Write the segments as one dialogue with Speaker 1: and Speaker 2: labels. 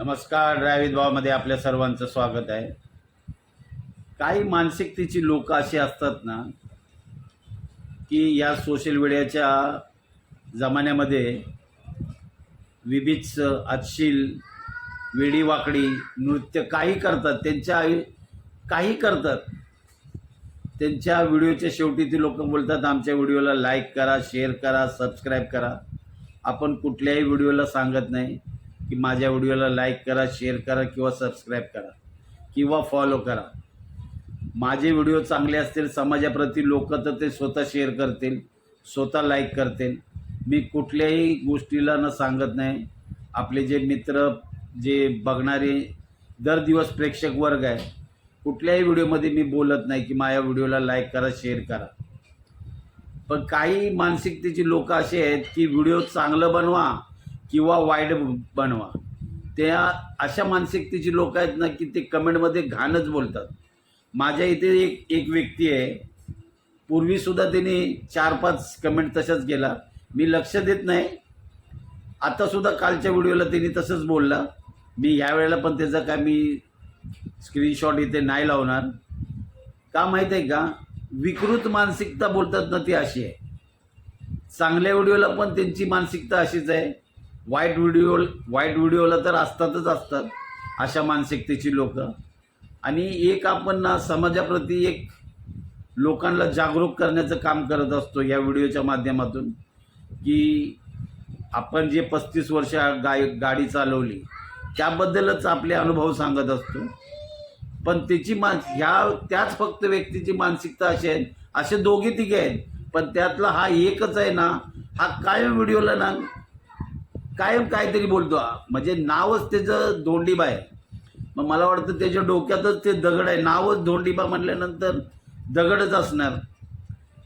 Speaker 1: नमस्कार. ड्रायव्हित भावामध्ये आपल्या सर्वांचं स्वागत आहे. काही मानसिकतेची लोक अशी असतात ना की या सोशल मीडियाच्या जमान्यामध्ये विभिन्न अश्लील वेडीवाकडी नृत्य काही करतात, काही करतात. त्यांच्या व्हिडिओच्या शेवटी ती लोक बोलतात आमच्या व्हिडिओला लाईक करा, शेअर करा, सबस्क्राईब करा. आपण कुठल्याही व्हिडिओला सांगत नाही की माझ्या व्हिडिओला लाईक करा, शेअर करा किंवा सबस्क्राईब करा किंवा फॉलो करा. माझे व्हिडिओ चांगले असतील समाजाप्रती लोक तर ते स्वतः शेअर करतील, स्वतः लाईक करतील. मी कुठल्याही गोष्टीला न सांगत नाही. आपले जे मित्र, जे बघणारे दर दिवस प्रेक्षक वर्ग आहे, कुठल्याही व्हिडिओमध्ये मी बोलत नाही की माझ्या व्हिडिओला लाईक करा, शेअर करा. पण काही मानसिकतेची लोक असे आहेत की व्हिडिओ चांगलं बनवा किंवा वाईट बनवा. त्या अशा मानसिकतेची लोक आहेत ना की ते कमेंटमध्ये घाणच बोलतात. माझ्या इथे एक व्यक्ती आहे, पूर्वीसुद्धा त्याने 4-5 कमेंट तशाच केला. मी लक्ष देत नाही. आतासुद्धा कालच्या व्हिडिओला त्यांनी तसंच बोलला. मी ह्यावेळेला पण त्याचा काय मी स्क्रीनशॉट इथे नाही लावणार. का माहीत आहे का, विकृत मानसिकता बोलतात ना ती अशी आहे. चांगल्या व्हिडिओला पण त्यांची मानसिकता अशीच आहे. वाईट व्हिडिओला तर असतात अशा मानसिकतेची लोक. आणि एक आपण ना समाजाप्रती एक लोकांना जागरूक करण्याचं काम करत असतो या व्हिडिओच्या माध्यमातून की आपण जे 35 वर्ष गाडी चालवली त्याबद्दलच आपले अनुभव सांगत असतो. पण त्याची त्याच फक्त व्यक्तीची मानसिकता अशी आहे. असे दोघे तिघे आहेत, पण त्यातला हा एकच आहे ना, हा कायम व्हिडिओला ना कायम काहीतरी बोलतो. म्हणजे नावच त्याचं धोंडीबा आहे. मग मला वाटतं त्याच्या डोक्यातच ते दगड आहे. नावच धोंडीबा म्हटल्यानंतर दगडच असणार.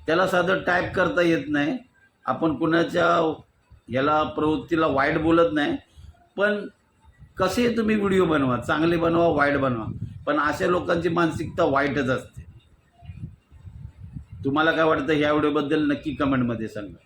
Speaker 1: त्याला साधं टाईप करता येत नाही. आपण कुणाच्या याला प्रवृत्तीला वाईट बोलत नाही, पण कसे तुम्ही व्हिडिओ बनवा, चांगले बनवा, वाईट बनवा, पण अशा लोकांची मानसिकता वाईटच असते. तुम्हाला काय वाटतं ह्या व्हिडिओबद्दल नक्की कमेंटमध्ये सांगा.